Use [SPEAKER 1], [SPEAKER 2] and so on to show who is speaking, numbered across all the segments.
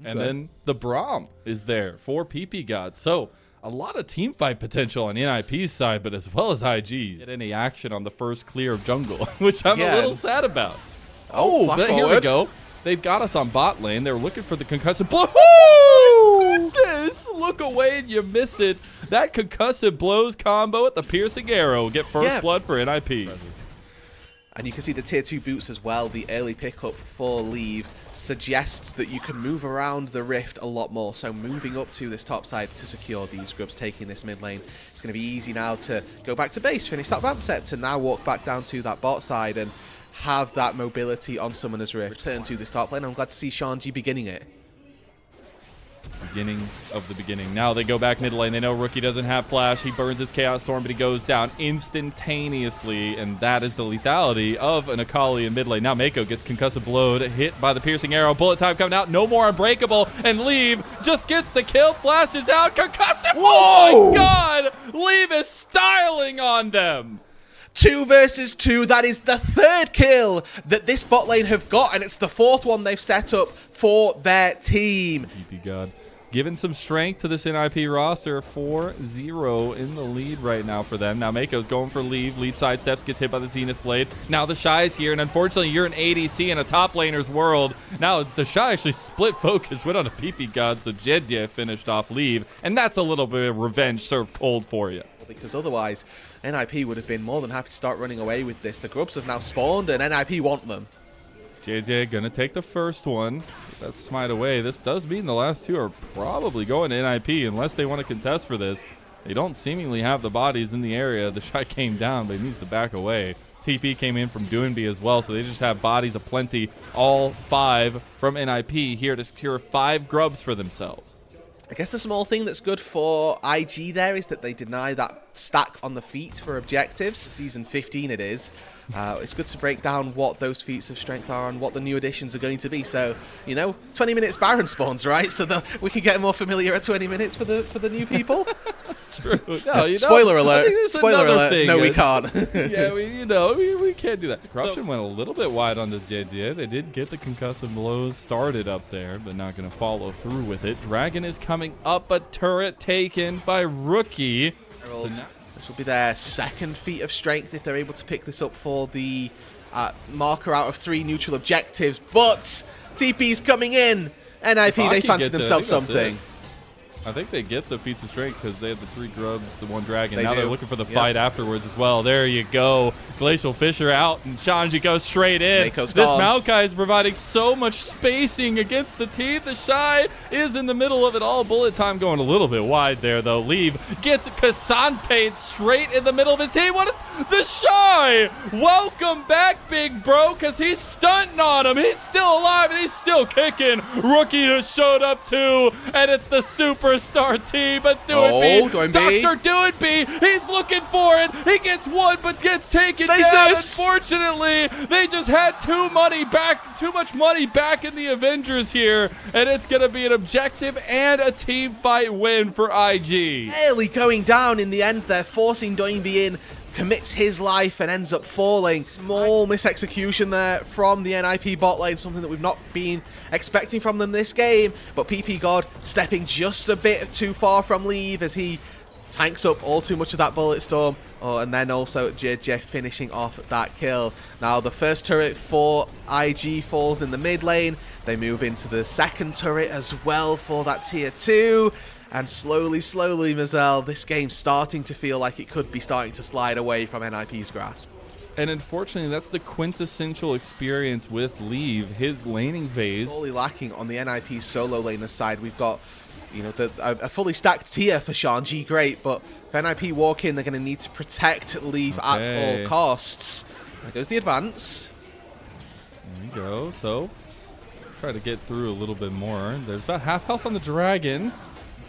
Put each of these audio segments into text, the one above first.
[SPEAKER 1] And then the Braum is there for PP God. So a lot of team fight potential on NIP's side, but as well as IG's. Get any action on the first clear of jungle, which I'm a little sad about. Oh, but here we go. They've got us on bot lane. They're looking for the concussive blow. Oh, goodness. Look away and you miss it. That concussive blows combo at the piercing arrow. Get first blood for NIP.
[SPEAKER 2] And you can see the tier 2 boots as well. The early pickup for Leave suggests that you can move around the rift a lot more. So moving up to this top side to secure these grubs, taking this mid lane. It's going to be easy now to go back to base, finish that vamp set, to now walk back down to that bot side and have that mobility on Summoner's Rift. Return to this top lane. I'm glad to see Shanji beginning it.
[SPEAKER 1] Beginning of the beginning. Now they go back mid lane. They know Rookie doesn't have flash. He burns his Chaos Storm, but he goes down instantaneously, and that is the lethality of an Akali in mid lane. Now Mako gets concussive blowed, hit by the piercing arrow. Bullet time coming out. No more Unbreakable, and Leave just gets the kill. Flashes out. Concussive. Whoa! Oh my God! Leave is styling on them.
[SPEAKER 2] 2 versus 2. That is the 3rd kill that this bot lane have got, and it's the 4th one they've set up for their team.
[SPEAKER 1] PP God. Giving some strength to this NIP roster. 4-0 in the lead right now for them. Now Mako's going for Leave. Lead side steps, gets hit by the Zenith Blade. Now the Shy is here, and unfortunately you're an ADC in a top laner's world. Now the Shy actually split focus, went on a PP God, so Jedzia finished off Leave, and that's a little bit of revenge served cold for you.
[SPEAKER 2] Because otherwise, NIP would have been more than happy to start running away with this. The grubs have now spawned, and NIP want them.
[SPEAKER 1] JJ gonna take the first one. That's smite away. This does mean the last 2 are probably going to NIP unless they want to contest for this. They don't seemingly have the bodies in the area. The shot came down, but he needs to back away. TP came in from Doinby as well, so they just have bodies aplenty. All 5 from NIP here to secure 5 grubs for themselves.
[SPEAKER 2] I guess the small thing that's good for IG there is that they deny that stack on the feet for objectives. Season 15 it is. It's good to break down what those feats of strength are and what the new additions are going to be. So, you know, 20 minutes Baron spawns, right? So we can get more familiar at 20 minutes for the new people.
[SPEAKER 1] True. No, you know,
[SPEAKER 2] Spoiler alert. Spoiler alert.
[SPEAKER 1] Thing.
[SPEAKER 2] No, we can't.
[SPEAKER 1] Yeah, we can't do that. Corruption went a little bit wide on the JJ. They did get the concussive blows started up there, but not going to follow through with it. Dragon is coming up, a turret taken by Rookie.
[SPEAKER 2] This will be their 2nd feat of strength if they're able to pick this up for the marker out of 3 neutral objectives. But TP's coming in. NIP, they fancy themselves something.
[SPEAKER 1] I think they get the feats of strength because they have the 3 grubs, the 1 dragon. Now they're looking for the fight afterwards as well. There you go. Glacial Fisher out, and Shanji goes straight in. This Maokai is providing so much spacing against the teeth. The Shy is in the middle of it all. Bullet time going a little bit wide there, though. Leave gets Cassante straight in the middle of his team. What the Shy? Welcome back, big bro, because he's stunting on him. He's still alive, and he's still kicking. Rookie has showed up, too, and it's the superstar team, but Doinby, Dr. Doinby, he's looking for it. He gets one, but gets taken down. Unfortunately, they just had too much money back in the Avengers here, and it's going to be an objective and a team fight win for IG.
[SPEAKER 2] Barely going down in the end. They're forcing Doinby in. Commits his life and ends up falling. Small misexecution there from the NIP bot lane, something that we've not been expecting from them this game. But PP God stepping just a bit too far from Leave as he tanks up all too much of that bullet storm. Oh, and then also JJ finishing off that kill. Now the first turret for IG falls in the mid lane. They move into the 2nd turret as well for that tier 2. And slowly, Mazel, this game's starting to feel like it could be starting to slide away from NIP's grasp.
[SPEAKER 1] And unfortunately, that's the quintessential experience with Leave. His laning phase.
[SPEAKER 2] Totally lacking on the NIP solo laner side. We've got, you know, a fully stacked tier for Shanji, great, but if NIP walk in, they're going to need to protect Leave at all costs. There goes the advance.
[SPEAKER 1] There we go. So, try to get through a little bit more. There's about half health on the dragon.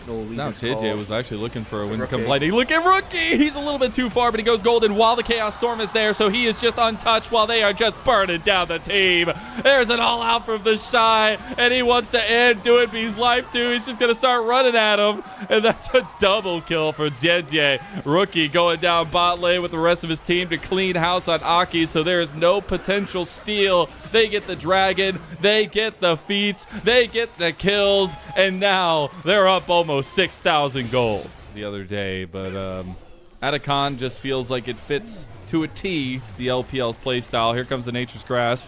[SPEAKER 1] Now JJ was actually looking for a win complete. Look at Rookie! He's a little bit too far, but he goes golden while the Chaos Storm is there, so he is just untouched while they are just burning down the team. There's an all-out from the Shy, and he wants to end Doinby's life too. He's just going to start running at him, and that's a double kill for JJ. Rookie going down bot lane with the rest of his team to clean house on Aki, so there is no potential steal they get the dragon, they get the feats, they get the kills, and now they're up almost 6,000 gold the other day. But Atacon just feels like it fits to a T the LPL's playstyle. Here comes the Nature's Grasp.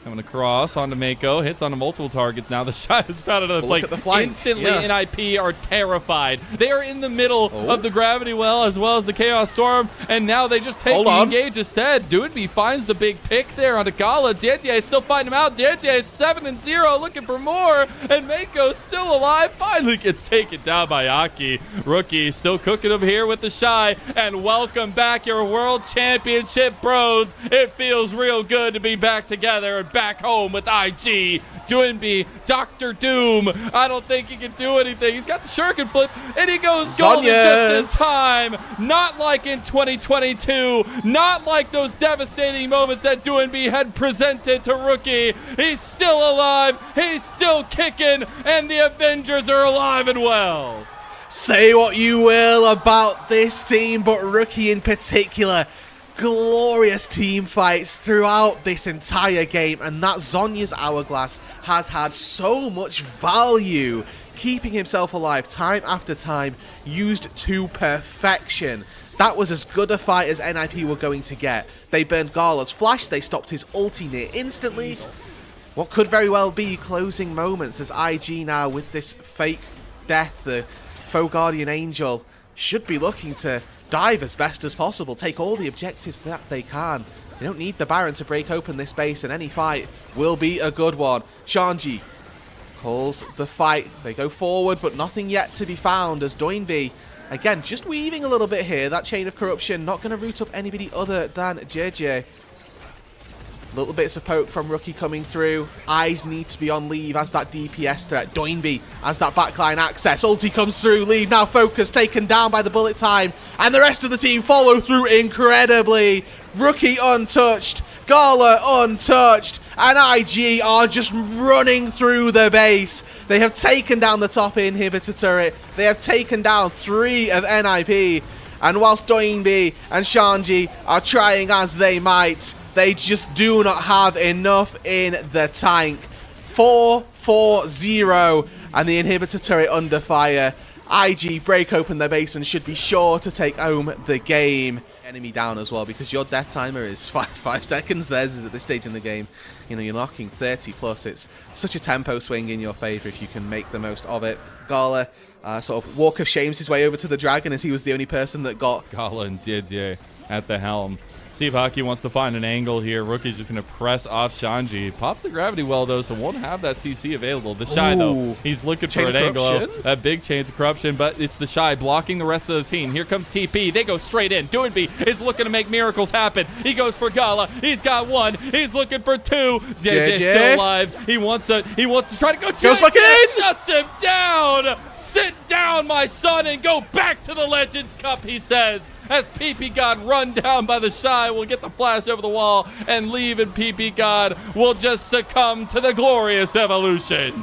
[SPEAKER 1] Coming across onto Mako, hits onto multiple targets. Now the shot has found another play. Instantly, NIP are terrified. They are in the middle of the Gravity Well as well as the Chaos Storm, and now they just take the engage instead. Doinby finds the big pick there onto Gala. Diente still fighting him out. Diente is 7-0, looking for more, and Mako still alive. Finally gets taken down by Aki. Rookie still cooking him here with the Shy, and welcome back, your World Championship bros. It feels real good to be back together and back home with IG. Doinby, Dr. Doom. I don't think he can do anything. He's got the shuriken flip, and he goes golden just in time. Not like in 2022. Not like those devastating moments that Doinby had presented to Rookie. He's still alive. He's still kicking, and the Avengers are alive and well.
[SPEAKER 2] Say what you will about this team, but Rookie in particular. Glorious team fights throughout this entire game, and that Zhonya's Hourglass has had so much value, keeping himself alive time after time, used to perfection. That was as good a fight as NIP were going to get. They burned Gala's flash, they stopped his ulti near instantly. What could very well be closing moments as IG now with this fake death, the Faux Guardian Angel, should be looking to dive as best as possible, take all the objectives that they can. They don't need the Baron to break open this base, and any fight will be a good one. Shanji calls the fight. They go forward, but nothing yet to be found as Doinby, again, just weaving a little bit here. That chain of corruption, not going to root up anybody other than JJ. Little bits of poke from Rookie coming through. Eyes need to be on Leave as that DPS threat. Doinby as that backline access. Ulti comes through. Leave now focused, taken down by the bullet time. And the rest of the team follow through incredibly. Rookie untouched. Gala untouched. And IG are just running through the base. They have taken down the top inhibitor turret. They have taken down 3 of NIP. And whilst Doinby and Shanji are trying as they might, they just do not have enough in the tank. 4-4-0, and the inhibitor turret under fire. IG break open their base and should be sure to take home the game. Enemy down as well, because your death timer is 5 seconds. Theirs is at this stage in the game. You know, you're knocking 30 plus. It's such a tempo swing in your favor if you can make the most of it. Gala sort of walk of shames his way over to the dragon as he was the only person that got
[SPEAKER 1] Gala and Didier at the helm. See if Aki wants to find an angle here. Rookie's just going to press off Shanji. Pops the Gravity Well, though, so won't have that CC available. The Shy, though, he's looking for an angle. That big chains of corruption, but it's the Shy blocking the rest of the team. Here comes TP. They go straight in. Doinby is looking to make miracles happen. He goes for Gala. He's got 1. He's looking for 2. JJ still alive. He wants to try to go. JJ shuts him down. Sit down, my son, and go back to the Legends Cup, he says. As PP God run down by the Shy will get the flash over the wall, and Leave and PP God will just succumb to the glorious evolution.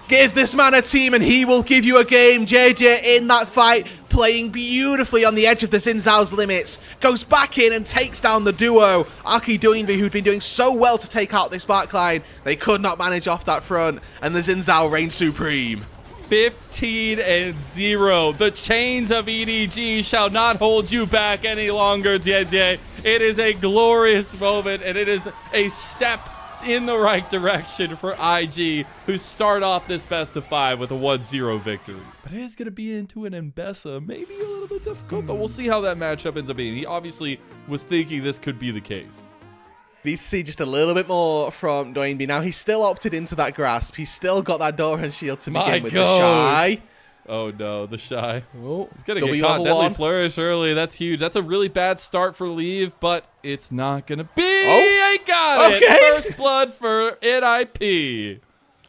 [SPEAKER 2] Give this man a team and he will give you a game. JJ in that fight, playing beautifully on the edge of the Xin Zhao's limits. Goes back in and takes down the duo. Aki Doinby, who'd been doing so well to take out this backline. They could not manage off that front, and the Xin Zhao reigns supreme.
[SPEAKER 1] 15-0. The chains of EDG shall not hold you back any longer, Didier. It is a glorious moment, and it is a step in the right direction for IG, who start off this best of 5 with a 1-0 victory. But it is going to be into an Mbessa, maybe a little bit difficult, but we'll see how that matchup ends up being. He obviously was thinking this could be the case.
[SPEAKER 2] Need to see just a little bit more from Doinby. Now, he's still opted into that grasp. He's still got that Doran shield to begin with. The Shy.
[SPEAKER 1] Oh, no. The Shy.
[SPEAKER 2] Oh,
[SPEAKER 1] he's going to get caught. Deadly Flourish early. That's huge. That's a really bad start for Leave, but it's not going to be. Oh, I got it. First blood for NIP.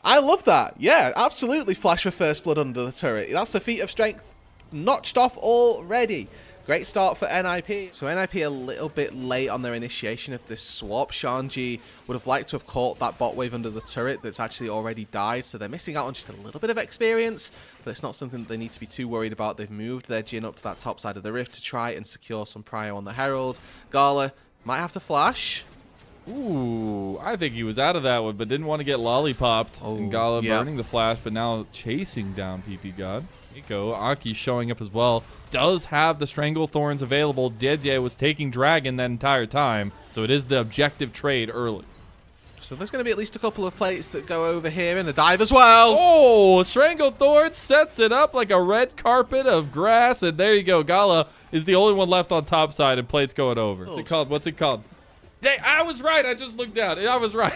[SPEAKER 2] I love that. Yeah, absolutely. Flash for first blood under the turret. That's the feat of strength notched off already. Great start for NIP. So NIP a little bit late on their initiation of this swap. Shanji would have liked to have caught that bot wave under the turret that's actually already died. So they're missing out on just a little bit of experience, but it's not something that they need to be too worried about. They've moved their Jhin up to that top side of the rift to try and secure some prio on the Herald. Gala might have to flash.
[SPEAKER 1] Ooh, I think he was out of that one, but didn't want to get lollipopped. And Gala burning the flash, but now chasing down PP God. Mako, Aki showing up as well. Does have the Strangle Thorns available. JJ was taking Dragon that entire time, so it is the objective trade early.
[SPEAKER 2] So there's going to be at least a couple of plates that go over here and a dive as well.
[SPEAKER 1] Oh, Strangle Thorns sets it up like a red carpet of grass, and there you go. Gala is the only one left on top side, and plates going over. What's it called? What's it called? I was right. I just looked down. I was right.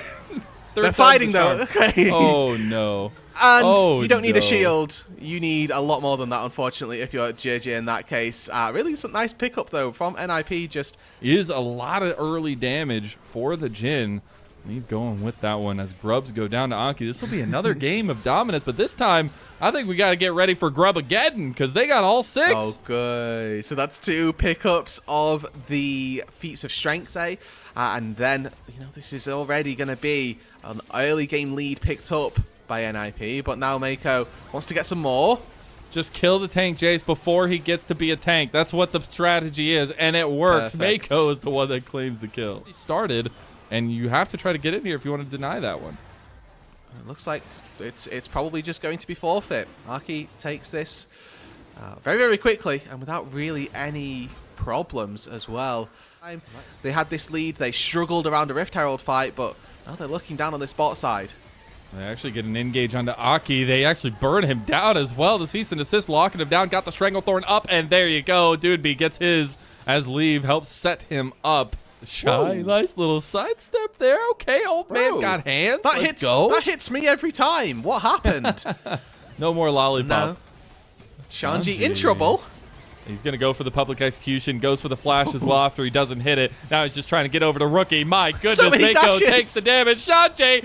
[SPEAKER 2] They're fighting, though. Okay.
[SPEAKER 1] Oh, no.
[SPEAKER 2] And you don't need a shield. You need a lot more than that, unfortunately, if you're JJ in that case. Really some nice pickup, though, from NIP. Just
[SPEAKER 1] is a lot of early damage for the Jhin. Leave going with that one as Grubs go down to Anki. This will be another game of dominance, but this time I think we got to get ready for Grub-ageddon because they got all 6.
[SPEAKER 2] Okay, so that's 2 pickups of the feats of strength, say. And then, this is already going to be an early game lead picked up by NIP, but now Mako wants to get some more.
[SPEAKER 1] Just kill the tank Jace before he gets to be a tank. That's what the strategy is, and it works.
[SPEAKER 2] Perfect.
[SPEAKER 1] Mako is the one that claims the kill. He started, and you have to try to get in here if you want to deny that one.
[SPEAKER 2] It looks like it's probably just going to be forfeit. Aki takes this very, very quickly and without really any problems as well. They had this lead. They struggled around a Rift Herald fight, but now they're looking down on this bot side.
[SPEAKER 1] They actually get an engage onto Aki. They actually burn him down as well. The cease and desist locking him down. Got the Stranglethorn up, and there you go. Doodby gets his as Leave helps set him up. Shy, nice little sidestep there. Okay, old man got hands. Let's go.
[SPEAKER 2] That hits me every time. What happened?
[SPEAKER 1] No more lollipop.
[SPEAKER 2] No. Shanji in trouble.
[SPEAKER 1] He's going to go for the public execution, goes for the flash as well after he doesn't hit it. Now he's just trying to get over to Rookie. My goodness, Mako takes the damage. Shanji!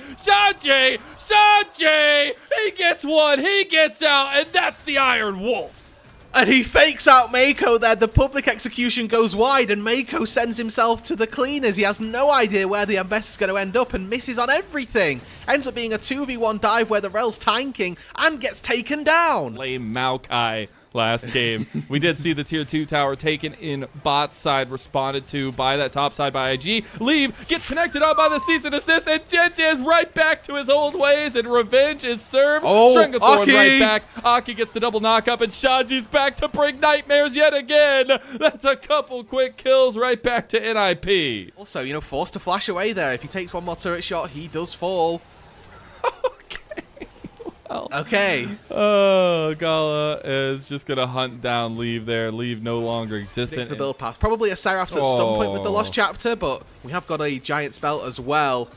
[SPEAKER 1] He gets one, he gets out, and that's the Iron Wolf.
[SPEAKER 2] And he fakes out Mako there. The public execution goes wide, and Mako sends himself to the cleaners. He has no idea where the Ambess is going to end up and misses on everything. Ends up being a 2v1 dive where the Rel's tanking and gets taken down.
[SPEAKER 1] Lame Maokai last game. We did see the tier 2 tower taken in bot side, responded to by that top side by IG. Leave gets connected on by the cease and desist, and Jinji is right back to his old ways, and revenge is served. Stranglethorn right back. Aki gets the double knock up, and Shanji's back to bring nightmares yet again. That's a couple quick kills right back to NIP.
[SPEAKER 2] Also, forced to flash away there. If he takes one more turret shot, he does fall. Okay.
[SPEAKER 1] Oh, Gala is just going to hunt down Leave there. Leave no longer existent.
[SPEAKER 2] The build path. Probably a Seraph's at some point with the Lost Chapter, but we have got a giant spell as well.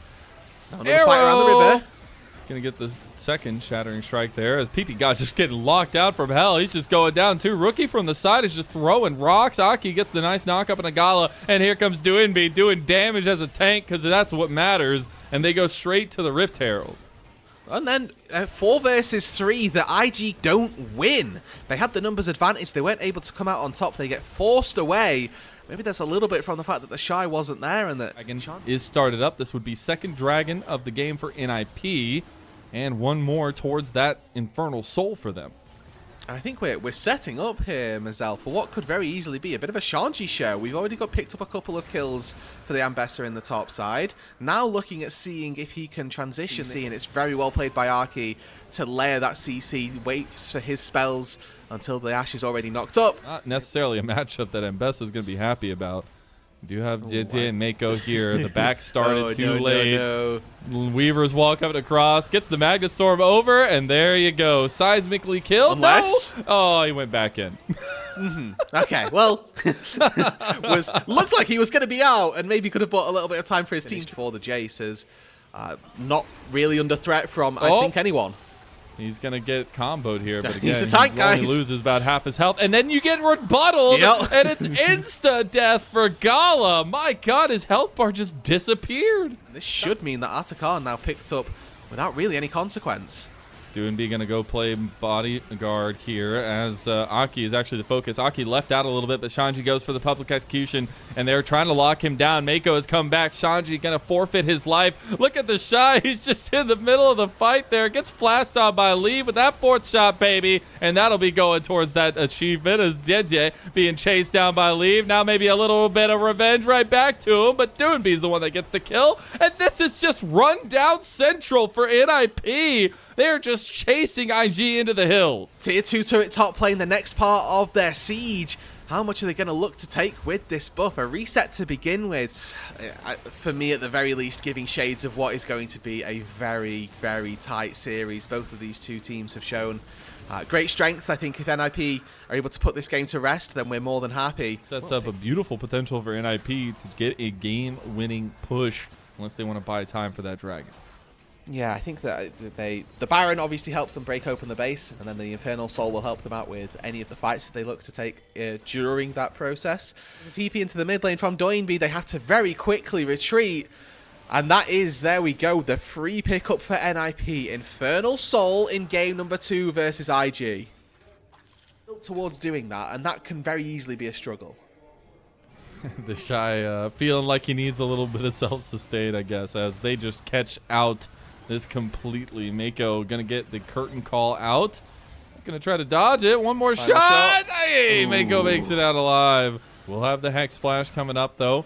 [SPEAKER 2] Another fight around the river.
[SPEAKER 1] Going to get the second Shattering Strike there as PP God just getting locked out from hell. He's just going down too. Rookie from the side is just throwing rocks. Aki gets the nice knock up on a Gala, and here comes Doinby doing damage as a tank because that's what matters, and they go straight to the Rift Herald.
[SPEAKER 2] And then 4 versus 3, the IG don't win. They had the numbers advantage. They weren't able to come out on top. They get forced away. Maybe there's a little bit from the fact that the Shy wasn't there. And that
[SPEAKER 1] Dragon is started up. This would be second Dragon of the game for NIP. And one more towards that Infernal Soul for them.
[SPEAKER 2] And I think we're setting up here, Mazel, for what could very easily be a bit of a Shanji show. We've already picked up a couple of kills for the Ambessa in the top side. Now looking at seeing if he can transition this, and it's very well played by Arki to layer that CC, waits for his spells until the Ashe is already knocked up.
[SPEAKER 1] Not necessarily a matchup that Ambessa is going to be happy about. We do have JJ and Mako here. The back started too late.
[SPEAKER 2] No.
[SPEAKER 1] Weaver's wall coming across. Gets the Magnet Storm over, and there you go. Seismically killed.
[SPEAKER 2] Unless...
[SPEAKER 1] No. Oh, he went back in.
[SPEAKER 2] Okay, well, looked like he was going to be out, and maybe could have bought a little bit of time for his team. For the Jace is not really under threat from, I think, anyone.
[SPEAKER 1] He's going to get comboed here, but again,
[SPEAKER 2] he's a tank,
[SPEAKER 1] he only loses about half his health. And then you get rebuttaled, and it's insta-death for Gala. My God, his health bar just disappeared.
[SPEAKER 2] This should mean that Atakan now picked up without really any consequence.
[SPEAKER 1] Doinb gonna go play bodyguard here as Aki is actually the focus. Aki left out a little bit, but Shanji goes for the public execution, and they're trying to lock him down. Mako has come back. Shanji gonna forfeit his life. Look at the Shy. He's just in the middle of the fight there. Gets flashed on by Lee with that 4th shot, baby, and that'll be going towards that achievement as Jeje being chased down by Lee. Now maybe a little bit of revenge right back to him, but Doinb's the one that gets the kill, and this is just run down central for NIP. They're just chasing IG into the hills.
[SPEAKER 2] Tier 2 turret top playing the next part of their siege. How much are they going to look to take with this buff? A reset to begin with. For me, at the very least, giving shades of what is going to be a very, very tight series. Both of these two teams have shown great strengths. I think if NIP are able to put this game to rest, then we're more than happy.
[SPEAKER 1] Sets up a beautiful potential for NIP to get a game-winning push unless they want to buy time for that dragon.
[SPEAKER 2] Yeah, I think that the Baron obviously helps them break open the base, and then the Infernal Soul will help them out with any of the fights that they look to take during that process. The TP into the mid lane from Doinb, they have to very quickly retreat, and that is, there we go, the free pickup for NIP. Infernal Soul in game number 2 versus IG. Built towards doing that, and that can very easily be a struggle.
[SPEAKER 1] The Shy feeling like he needs a little bit of self-sustain, I guess, as they just catch out this completely. Mako gonna get the curtain call out. Gonna try to dodge it. One more shot. Hey, Mako makes it out alive. We'll have the Hex Flash coming up, though.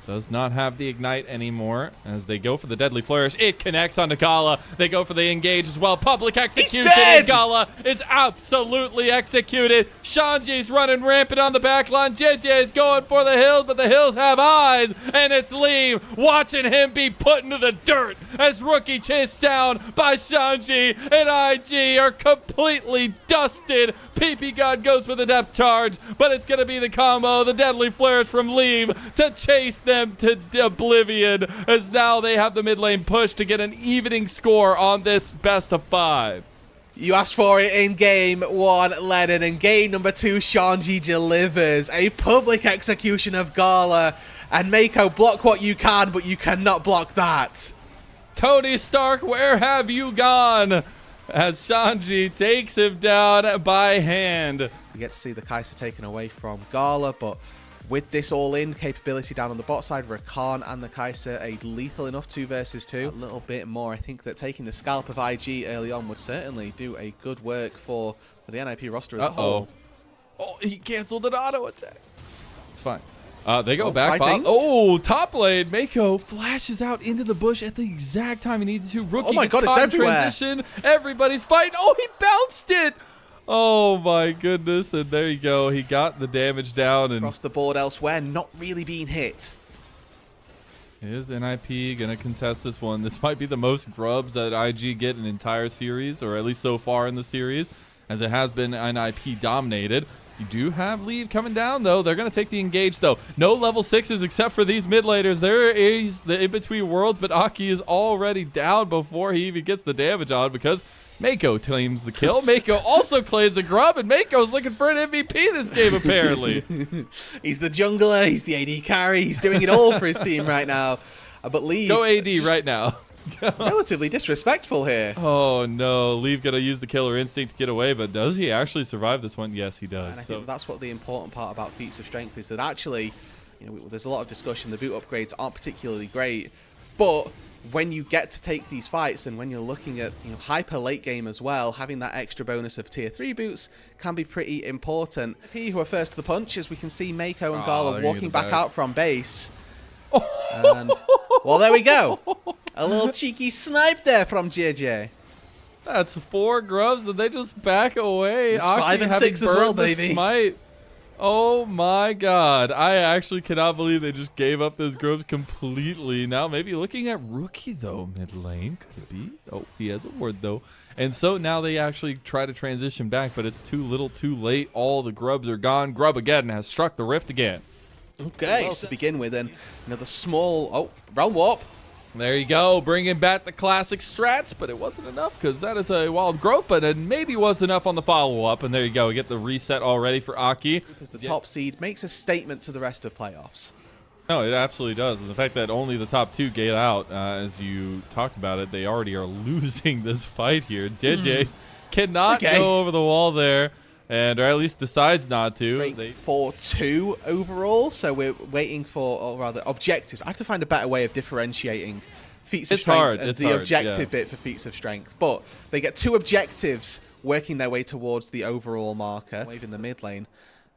[SPEAKER 1] Does not have the Ignite anymore as they go for the Deadly Flourish. It connects onto Gala. They go for the Engage as well. Public execution, and Gala is absolutely executed. Shanji's running rampant on the back line. JJ is going for the hills, but the hills have eyes, and it's Lee watching him be put into the dirt as Rookie chased down by Shanji, and IG are completely dusted. PP God goes for the depth charge, but it's going to be the combo, the Deadly Flourish from Lee to chase them to oblivion, as now they have the mid lane push to get an evening score on this best of 5.
[SPEAKER 2] You asked for it in game 1, Lennon. In game number 2, Shanji delivers a public execution of Gala. And Mako, block what you can, but you cannot block that.
[SPEAKER 1] Tony Stark, where have you gone? As Shanji takes him down by hand.
[SPEAKER 2] We get to see the Kai'Sa taken away from Gala, but with this all-in capability down on the bot side, Rakan and the Kai'Sa a lethal enough 2 versus 2. A little bit more. I think that taking the scalp of IG early on would certainly do a good work for the NIP roster as a whole.
[SPEAKER 1] Oh, he canceled an auto attack. It's fine. They go back. Oh, top lane. Mako flashes out into the bush at the exact time he needed to. Rookie,
[SPEAKER 2] oh my God, it's everywhere.
[SPEAKER 1] Transition. Everybody's fighting. Oh, he bounced it. Oh my goodness, and there you go. He got the damage down. And
[SPEAKER 2] across the board elsewhere, not really being hit.
[SPEAKER 1] Is NIP going to contest this one? This might be the most grubs that IG get in an entire series, or at least so far in the series, as it has been NIP dominated. You do have lead coming down, though. They're going to take the engage, though. No level 6s except for these mid laners. There is the in-between worlds, but Aki is already down before he even gets the damage on because Mako claims the kill. Mako also claims the grub, and Mako's looking for an MVP this game, apparently.
[SPEAKER 2] He's the jungler. He's the AD carry. He's doing it all for his team right now. But Lee...
[SPEAKER 1] Go AD right now.
[SPEAKER 2] Relatively disrespectful here.
[SPEAKER 1] Oh no, Leave gonna use the killer instinct to get away, but does he actually survive this one? Yes, he does.
[SPEAKER 2] And I think that's what the important part about feats of strength is, that actually, you know, there's a lot of discussion. The boot upgrades aren't particularly great, but when you get to take these fights and when you're looking at, you know, hyper late game as well, having that extra bonus of tier 3 boots can be pretty important. Who are first to the punch, as we can see Mako and Gala walking back out from base. And, well, there we go. A little cheeky snipe there from JJ.
[SPEAKER 1] That's 4 grubs, and they just back away.
[SPEAKER 2] It's 5 and 6 as well, baby.
[SPEAKER 1] Smite. Oh my God. I actually cannot believe they just gave up those grubs completely. Now maybe looking at Rookie, though, mid lane. Could it be? Oh, he has a ward, though. And so now they actually try to transition back, but it's too little too late. All the grubs are gone. Grub again has struck the rift again.
[SPEAKER 2] Okay, well, to begin with, then another small realm warp.
[SPEAKER 1] There you go, bringing back the classic strats, but it wasn't enough because that is a wild growth, but it maybe was enough on the follow-up, and there you go, we get the reset already for Aki.
[SPEAKER 2] Because the top seed makes a statement to the rest of playoffs.
[SPEAKER 1] No, it absolutely does. And the fact that only the top 2 get out, as you talked about it, they already are losing this fight here. JJ cannot go over the wall there, or at least decides not to.
[SPEAKER 2] 4-2 overall, so we're waiting for, or rather, objectives. I have to find a better way of differentiating feats of strength and the objective bit for feats of strength. But they get 2 objectives working their way towards the overall marker. Wave in the mid lane.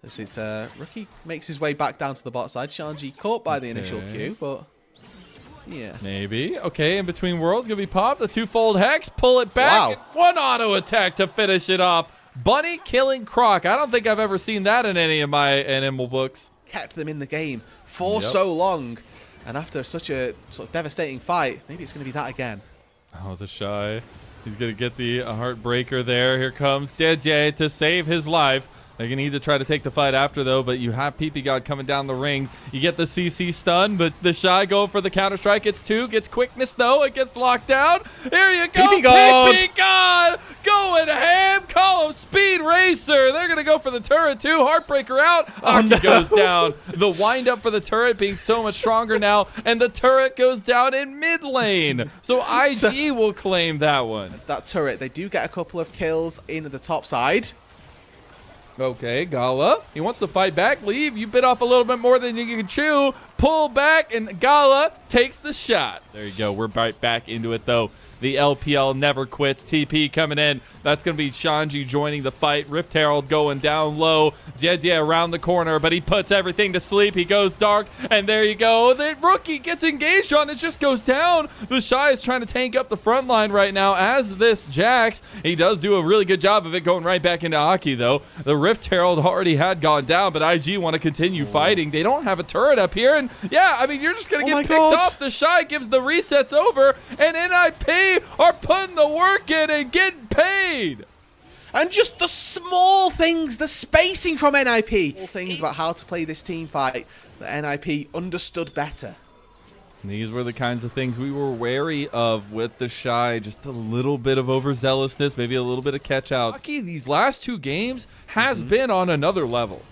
[SPEAKER 2] This is Rookie makes his way back down to the bot side. Shanji caught by the initial Q, but yeah.
[SPEAKER 1] Maybe. Okay, in between worlds, gonna be popped. The 2-fold hex, pull it back.
[SPEAKER 2] Wow.
[SPEAKER 1] One auto attack to finish it off. Bunny killing Croc. I don't think I've ever seen that in any of my animal books.
[SPEAKER 2] Kept them in the game for so long. And after such a sort of devastating fight, maybe it's going to be that again.
[SPEAKER 1] Oh, the Shy. He's going to get the heartbreaker there. Here comes JJ to save his life. They're going to need to try to take the fight after, though, but you have PP God coming down the rings. You get the CC stun, but the Shy going for the counter-strike. Gets 2, gets quickness, though. It gets locked down. There you go. PP God going ham. Call him Speed Racer. They're going to go for the turret, too. Heartbreaker out. Aki goes down. The wind-up for the turret being so much stronger now, and the turret goes down in mid lane. So IG will claim that one.
[SPEAKER 2] That turret, they do get a couple of kills in the top side.
[SPEAKER 1] Okay, Gala. He wants to fight back. Leave. You bit off a little bit more than you can chew. Pull back, and Gala takes the shot. There you go. We're right back into it, though. The LPL never quits. TP coming in. That's going to be Shanji joining the fight. Rift Herald going down low. Jedzie around the corner, but he puts everything to sleep. He goes dark, and there you go. The Rookie gets engaged on. It just goes down. The Shy is trying to tank up the front line right now as this Jax. He does do a really good job of it going right back into Aki, though. The Rift Herald already had gone down, but IG want to continue fighting. They don't have a turret up here, and yeah, I mean, you're just going to get picked up. The Shy gives the resets over, and NIP are putting the work in and getting paid.
[SPEAKER 2] And just the small things, the spacing from NIP. Small things about how to play this team fight that NIP understood better.
[SPEAKER 1] And these were the kinds of things we were wary of with the Shy. Just a little bit of overzealousness, maybe a little bit of catch out. Lucky, these last 2 games has been on another level.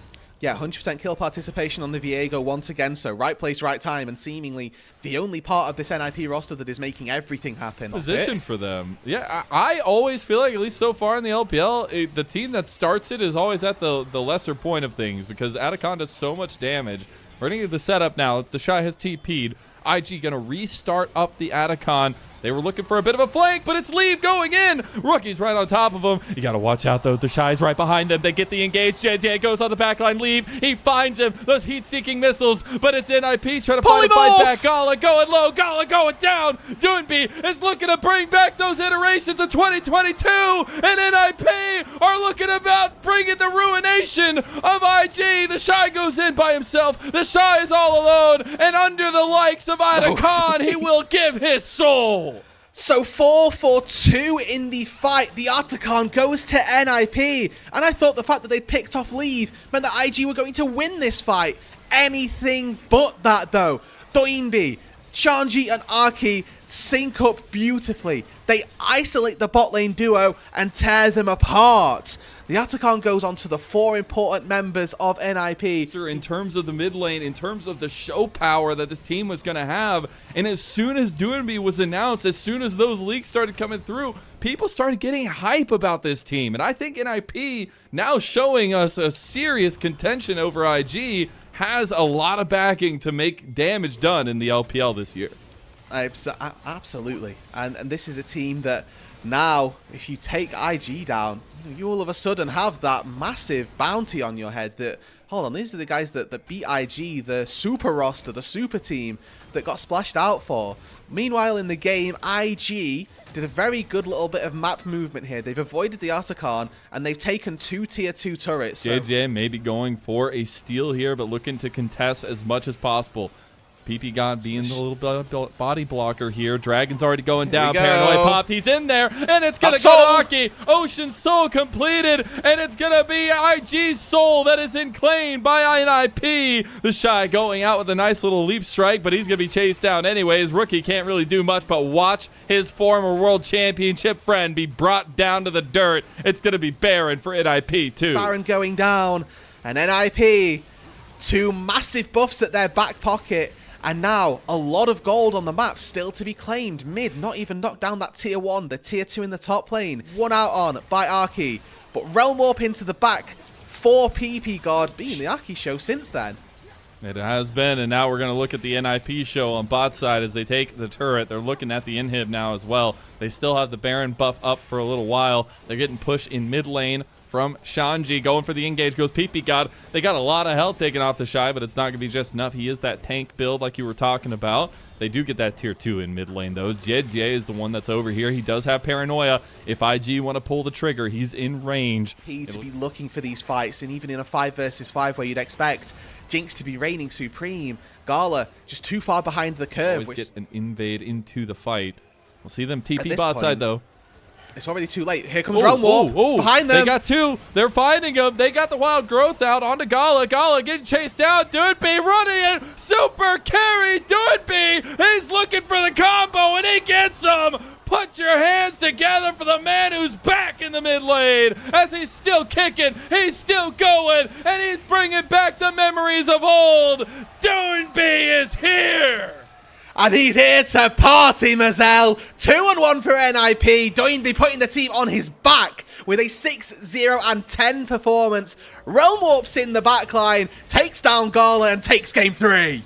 [SPEAKER 2] Yeah, 100% kill participation on the Viego once again, so right place, right time, and seemingly the only part of this NIP roster that is making everything happen.
[SPEAKER 1] Position for them. Yeah, I always feel like, at least so far in the LPL, the team that starts it is always at the lesser point of things because Atacon does so much damage. We're going to get the setup now. The Shy has TP'd. IG going to restart up the Atacon. They were looking for a bit of a flank, but it's Leave going in. Rookie's right on top of him. You got to watch out, though. The Shy's right behind them. They get the engage. JJ goes on the backline. Leave. He finds him. Those heat-seeking missiles, but it's NIP trying to fight back. Gala going low. Gala going down. Doonby is looking to bring back those iterations of 2022, and NIP are looking about bringing the ruination of IG. The Shy goes in by himself. The Shy is all alone, and under the likes of Atacon, he will give his soul.
[SPEAKER 2] So 4-4-2 in the fight. The Atacon goes to NIP. And I thought the fact that they picked off Leave meant that IG were going to win this fight. Anything but that, though. Doinbi, Shanji, and Aki sync up beautifully. They isolate the bot lane duo and tear them apart. The Atacon goes on to the 4 important members of NIP.
[SPEAKER 1] In terms of the mid lane, in terms of the show power that this team was going to have, and as soon as Doonby was announced, as soon as those leaks started coming through, people started getting hype about this team. And I think NIP, now showing us a serious contention over IG, has a lot of backing to make damage done in the LPL this year.
[SPEAKER 2] Absolutely. And this is a team that now, if you take IG down, you all of a sudden have that massive bounty on your head that, hold on, these are the guys that beat IG, the super roster, the super team that got splashed out for. Meanwhile, in the game, IG did a very good little bit of map movement here. They've avoided the Atacon, and they've taken 2 tier 2 turrets. So
[SPEAKER 1] JJ may be going for a steal here, but looking to contest as much as possible. PP God being the little body blocker here. Dragon's already going down. Paranoid popped. He's in there, and it's going to go to Aki. Ocean Soul completed, and it's going to be IG's soul that is enclaimed by NIP. The Shy going out with a nice little leap strike, but he's going to be chased down anyways. Rookie can't really do much, but watch his former world championship friend be brought down to the dirt. It's going to be Baron for NIP, too.
[SPEAKER 2] Baron going down, and NIP 2 massive buffs at their back pocket. And now, a lot of gold on the map still to be claimed. Mid, not even knocked down that tier 1. The tier 2 in the top lane. 1 out on by Arky. But Realm Warp into the back for PP God. Being the Arky show since then.
[SPEAKER 1] It has been, and now we're going to look at the NIP show on bot side as they take the turret. They're looking at the inhib now as well. They still have the Baron buff up for a little while. They're getting pushed in mid lane from Shanji. Going for the engage goes PP God. They got a lot of health taken off the Shy, but it's not going to be just enough. He is that tank build like you were talking about. They do get that tier 2 in mid lane, though. JJ is the one that's over here. He does have Paranoia. If IG want to pull the trigger, he's in range.
[SPEAKER 2] He's to be looking for these fights, and even in a 5 versus 5 where you'd expect Jinx to be reigning supreme, Gala just too far behind the curve.
[SPEAKER 1] Always get an invade into the fight. We'll see them TP bot side, though.
[SPEAKER 2] It's already too late. Here comes Realm Warp. It's behind them.
[SPEAKER 1] They got 2. They're finding him. They got the wild growth out onto Gala. Gala getting chased down. Doodby running in. Super carry. Doodby. He's looking for the combo, and he gets him. Put your hands together for the man who's back in the mid lane as he's still kicking. He's still going, and he's bringing back the memories of old. Doodby is here.
[SPEAKER 2] And he's here to party, Mazel. 2-1 for NIP. Doinby putting the team on his back with a 6-0-10 performance. Realm Warps in the backline, takes down Gala and takes game 3.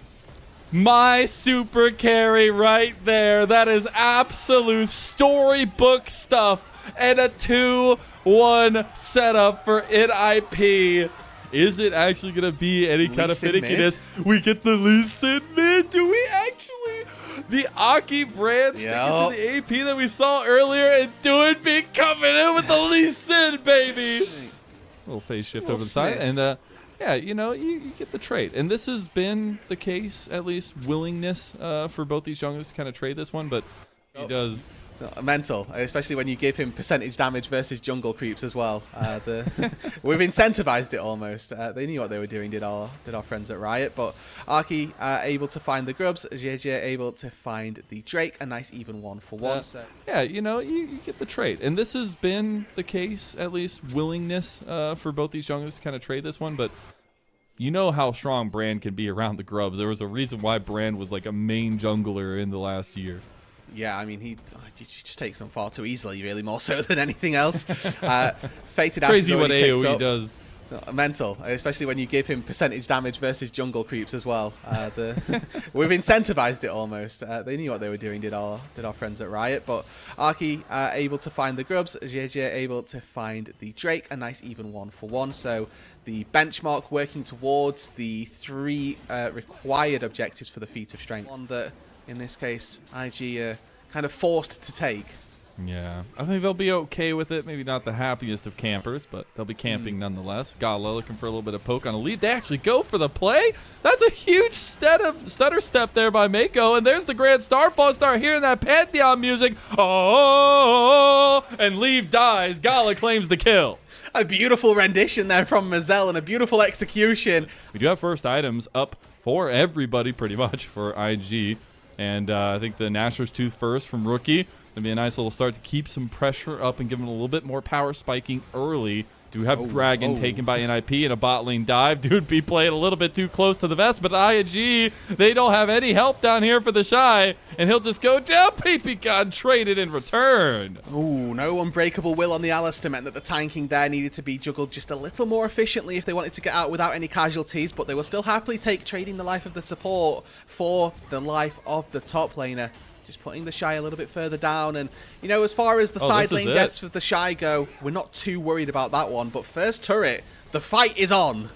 [SPEAKER 1] My super carry right there. That is absolute storybook stuff. And a 2-1 setup for NIP. Is it actually going to be any kind of finickiness? We get the Lee Sin mid. Do we actually? The Aki brand sticking to the AP that we saw earlier, and Doodby coming in with the Lee Sin, baby. Little phase shift over the side. And, yeah, you know, you get the trade. And this has been the case, at least willingness for both these junglers to kind of trade this one, but he does.
[SPEAKER 2] Mental, especially when you give him percentage damage versus jungle creeps as well. We've incentivized it almost. They knew what they were doing, did our friends at Riot. But Arky able to find the grubs, JJ able to find the Drake. A nice even 1-for-1. So.
[SPEAKER 1] Yeah, you know, you get the trade. And this has been the case, at least willingness for both these junglers to kind of trade this one. But you know how strong Brand can be around the grubs. There was a reason why Brand was like a main jungler in the last year.
[SPEAKER 2] Yeah, I mean, he just takes them far too easily, really, more so than anything else. Fated
[SPEAKER 1] Crazy what AoE does.
[SPEAKER 2] Mental, especially when you give him percentage damage versus jungle creeps as well. We've incentivized it almost. They knew what they were doing, did our friends at Riot. But Arky able to find the grubs, JJ able to find the Drake. A nice even 1-for-1. So the benchmark working towards the 3 required objectives for the feat of strength. One that, in this case, IG kind of forced to take.
[SPEAKER 1] Yeah, I think they'll be okay with it. Maybe not the happiest of campers, but they'll be camping nonetheless. Gala looking for a little bit of poke on a lead. They actually go for the play. That's a huge stutter step there by Mako. And there's the Grand Starfall. Start hearing that Pantheon music. Oh, and Leave dies. Gala claims the kill.
[SPEAKER 2] A beautiful rendition there from Mazel and a beautiful execution.
[SPEAKER 1] We do have first items up for everybody pretty much for IG. And I think the Nashor's Tooth first from Rookie. Going to be a nice little start to keep some pressure up and give him a little bit more power spiking early. Do have Dragon taken by NIP in a bot lane dive. Dude be playing a little bit too close to the vest, but ING, they don't have any help down here for the Shy, and he'll just go down. PP got traded in return.
[SPEAKER 2] Ooh, no unbreakable will on the Alistair meant that the tanking there needed to be juggled just a little more efficiently if they wanted to get out without any casualties, but they will still happily take trading the life of the support for the life of the top laner. Just putting the Shy a little bit further down. And, you know, as far as the side lane deaths for the Shy go, we're not too worried about that one. But first turret, the fight is on.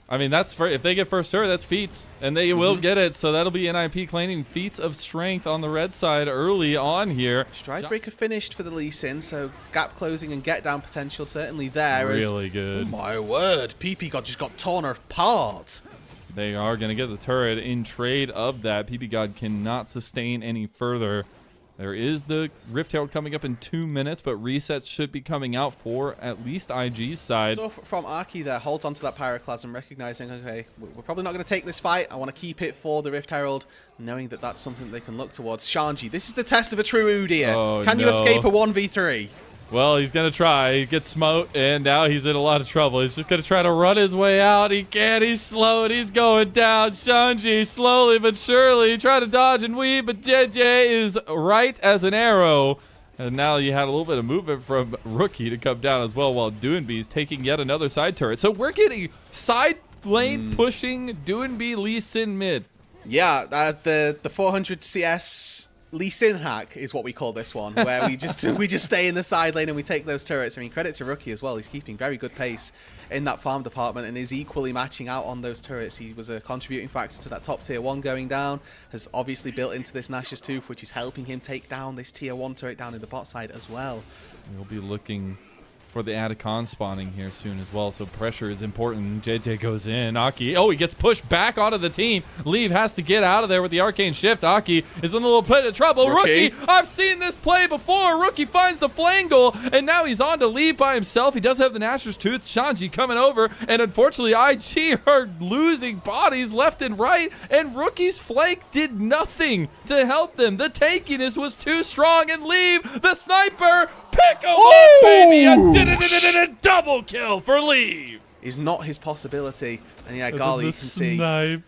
[SPEAKER 1] I mean, that's if they get first turret, that's feats. And they will get it. So that'll be NIP claiming feats of strength on the red side early on here.
[SPEAKER 2] Stride Breaker finished for the Lee Sin, so gap closing and get down potential certainly there.
[SPEAKER 1] Really good.
[SPEAKER 2] Oh my word, PP God just got torn apart.
[SPEAKER 1] They are going to get the turret in trade of that. PP God cannot sustain any further. There is the Rift Herald coming up in 2 minutes, but resets should be coming out for at least IG's side.
[SPEAKER 2] So from Arky there, holds onto that Pyroclasm, recognizing, okay, we're probably not going to take this fight. I want to keep it for the Rift Herald, knowing that that's something they can look towards. Shanji, this is the test of a true Udyr. Can you escape a 1v3?
[SPEAKER 1] Well, he's going to try. He gets smote, and now he's in a lot of trouble. He's just going to try to run his way out. He can't. He's slow, and he's going down. Shanji, slowly but surely, try to dodge and weave, but JJ is right as an arrow. And now you had a little bit of movement from Rookie to come down as well, while Doinbe's taking yet another side turret. So we're getting side lane pushing Doinbe Lee Sin mid.
[SPEAKER 2] Yeah, the 400 CS Lee Sin hack is what we call this one, where we just stay in the side lane and we take those turrets. I mean, credit to Rookie as well. He's keeping very good pace in that farm department and is equally matching out on those turrets. He was a contributing factor to that top tier 1 going down, has obviously built into this Nash's Tooth, which is helping him take down this tier 1 turret down in the bot side as well.
[SPEAKER 1] We'll be looking for the Atacon spawning here soon as well, so pressure is important. JJ goes in. Aki, oh, he gets pushed back onto the team. Leave has to get out of there with the arcane shift. Aki is in a little bit of trouble. Rookie, I've seen this play before. Rookie finds the flangle, and now he's on to Leave by himself. He does have the Nashor's Tooth. Shanji coming over, and unfortunately IG are losing bodies left and right, and Rookie's flank did nothing to help them. The tankiness was too strong, and Leave, the sniper, pick him up, baby! A double kill for Leave.
[SPEAKER 2] Is not his possibility. And yeah, Gali, you can see.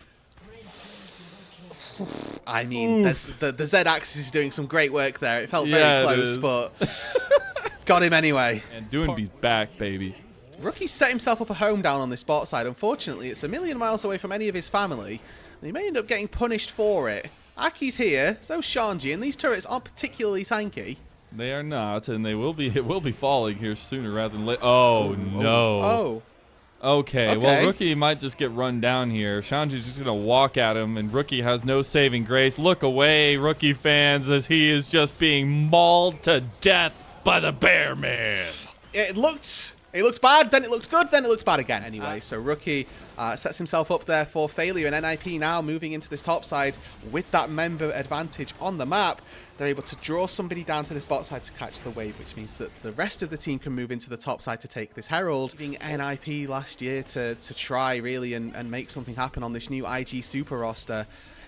[SPEAKER 2] I mean, the Z-axis is doing some great work there. It felt very close, but got him anyway.
[SPEAKER 1] And Doinbe's back, baby.
[SPEAKER 2] Rookie set himself up a home down on this bot side. Unfortunately, it's a million miles away from any of his family, and he may end up getting punished for it. Aki's here, so's Shanji, and these turrets aren't particularly tanky.
[SPEAKER 1] They are not, and they will be. It will be falling here sooner rather than later. Oh no!
[SPEAKER 2] Oh.
[SPEAKER 1] Okay, well, Rookie might just get run down here. Shanji's just gonna walk at him, and Rookie has no saving grace. Look away, Rookie fans, as he is just being mauled to death by the Bear Man.
[SPEAKER 2] It looked bad, then it looked good, then it looked bad again. Anyway, so Rookie sets himself up there for failure, and NIP now moving into this top side with that member advantage on the map. They're able to draw somebody down to this bot side to catch the wave, which means that the rest of the team can move into the top side to take this Herald. Being NIP last year to try really and make something happen on this new IG Super roster.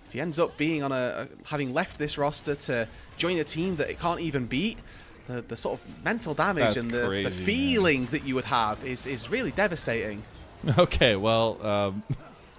[SPEAKER 2] If he ends up being on having left this roster to join a team that it can't even beat, the sort of mental damage and the feeling that you would have is really devastating.
[SPEAKER 1] Okay, well,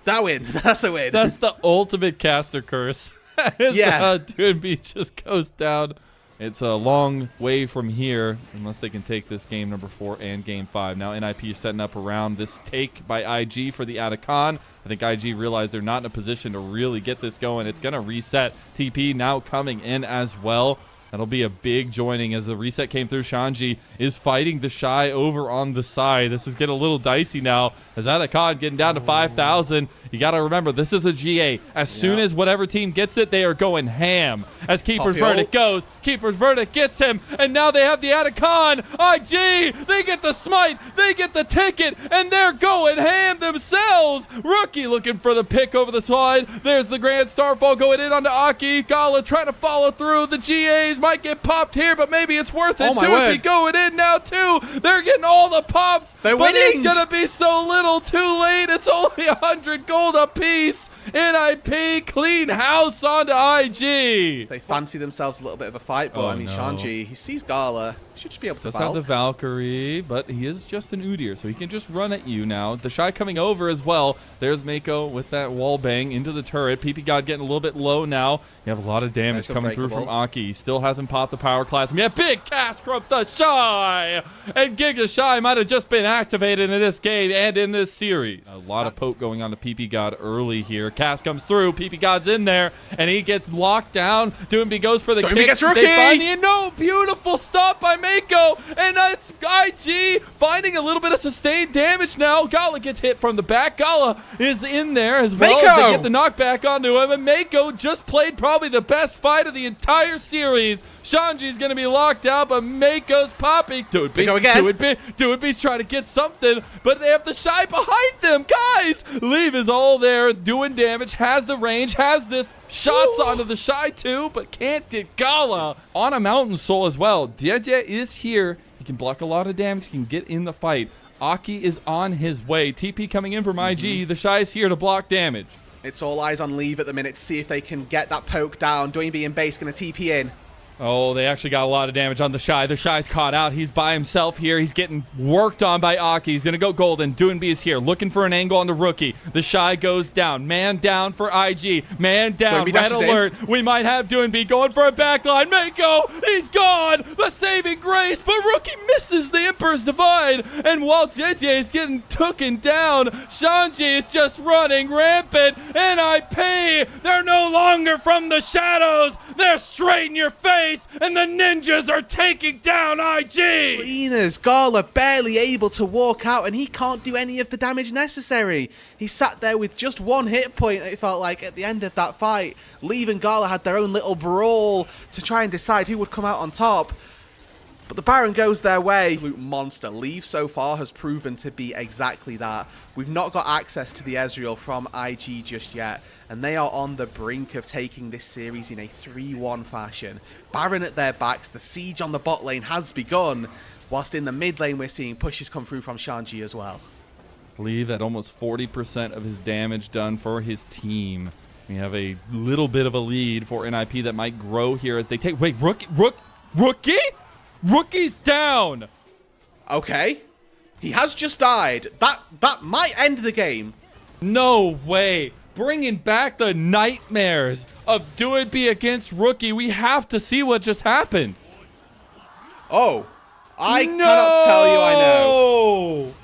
[SPEAKER 2] that win. That's a win.
[SPEAKER 1] That's the ultimate caster curse.
[SPEAKER 2] Yeah.
[SPEAKER 1] Doinbe just goes down. It's a long way from here, unless they can take this game number 4 and game 5. Now NIP is setting up around this take by IG for the Atacon. I think IG realized they're not in a position to really get this going. It's going to reset. TP now coming in as well. That'll be a big joining as the reset came through. Shanji is fighting the Shy over on the side. This is getting a little dicey now. As Atacon getting down to 5,000. You got to remember, this is a GA. As soon as whatever team gets it, they are going ham. As Keeper's Verdict goes, Keeper's Verdict gets him, and now they have the Atacon. IG, they get the smite, they get the ticket, and they're going ham themselves. Rookie looking for the pick over the side. There's the Grand Starfall going in onto Aki. Gala trying to follow through. The GAs might get popped here, but maybe it's worth it. Doinbe going in now too. They're getting all the pops, but it's gonna be so little too late. It's only 100 gold a piece. NIP clean house onto IG.
[SPEAKER 2] They fancy themselves a little bit of a fight, but I mean, Shanji, he sees Gala. Should just be able to
[SPEAKER 1] Does have the Valkyrie, but he is just an Udyr, so he can just run at you now. The Shy coming over as well. There's Mako with that wall bang into the turret. PP God getting a little bit low now. You have a lot of damage coming through from Aki. He still hasn't popped the power class. And we have big cast from the Shy. And Giga Shy might have just been activated in this game and in this series. A lot of poke going on to PP God early here. Cast comes through. PP God's in there, and he gets locked down. Doinbe goes for the kick. They find the beautiful stop by Mako, and it's IG finding a little bit of sustained damage now. Gala gets hit from the back. Gala is in there as well. They get the knockback onto him, and Mako just played probably the best fight of the entire series. Shanji's going to be locked out, but Mako's popping. Doinbe's trying to get something, but they have the Shy behind them. Guys, Leave is all there doing damage, has the range, has the shots onto the Shy too, but can't get Gala on a Mountain Soul as well. JJ is here. He can block a lot of damage. He can get in the fight. Aki is on his way. TP coming in from IG. The Shy is here to block damage.
[SPEAKER 2] It's all eyes on Leave at the minute to see if they can get that poke down. Doinbe and base going to TP in.
[SPEAKER 1] Oh, they actually got a lot of damage on the Shy. The Shy's caught out. He's by himself here. He's getting worked on by Aki. He's going to go golden. Doinb is here, looking for an angle on the Rookie. The Shy goes down. Man down for IG. Man down. Red alert. We might have Doinb going for a backline. Mako, he's gone. The saving grace, but Rookie misses the Emperor's Divide. And while JJ is getting taken down, Shanji is just running rampant. NIP, they're no longer from the shadows. They're straight in your face. And the ninjas are taking down IG.
[SPEAKER 2] Cleaners, Gala barely able to walk out, and he can't do any of the damage necessary. He sat there with just one hit point, it felt like, at the end of that fight. Leave and Gala had their own little brawl to try and decide who would come out on top. But the Baron goes their way. Absolute monster. Leave so far has proven to be exactly that. We've not got access to the Ezreal from IG just yet, and they are on the brink of taking this series in a 3-1 fashion. Baron at their backs, the siege on the bot lane has begun, whilst in the mid lane we're seeing pushes come through from Shanji as well.
[SPEAKER 1] Leave at almost 40% of his damage done for his team. We have a little bit of a lead for NIP that might grow here as they take... Wait, Rookie? Rookie's down.
[SPEAKER 2] Okay. He has just died. That might end the game.
[SPEAKER 1] No way. Bringing back the nightmares of Doinb against Rookie. We have to see what just happened.
[SPEAKER 2] Oh. I cannot tell you I know.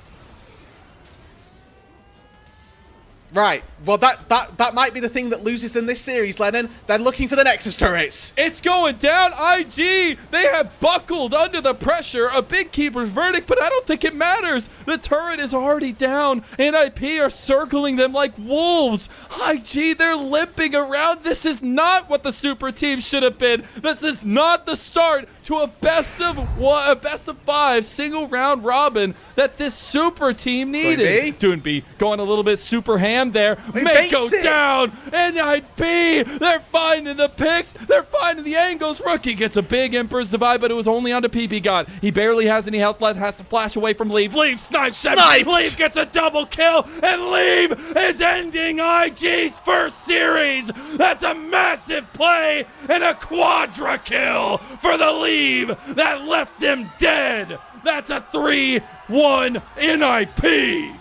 [SPEAKER 2] Right. Well, that might be the thing that loses them this series, Lennon. They're looking for the Nexus turrets.
[SPEAKER 1] It's going down. IG, they have buckled under the pressure. A big keeper's verdict, but I don't think it matters. The turret is already down. NIP are circling them like wolves. IG, they're limping around. This is not what the super team should have been. This is not the start to a best of 5 single round robin that this super team needed. Doinb going a little bit super ham there. Mako down. NIP, they're finding the picks. They're finding the angles. Rookie gets a big Emperor's Divide, but it was only onto PP God. He barely has any health left, has to flash away from Leave. Leave snipes him. Leave gets a double kill, and Leave is ending IG's first series. That's a massive play and a quadra kill for the Leave that left them dead. That's a 3-1 NIP.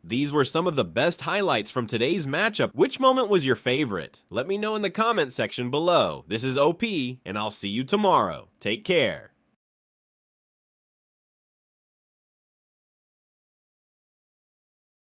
[SPEAKER 3] These were some of the best highlights from today's matchup. Which moment was your favorite? Let me know in the comment section below. This is OP, and I'll see you tomorrow. Take care.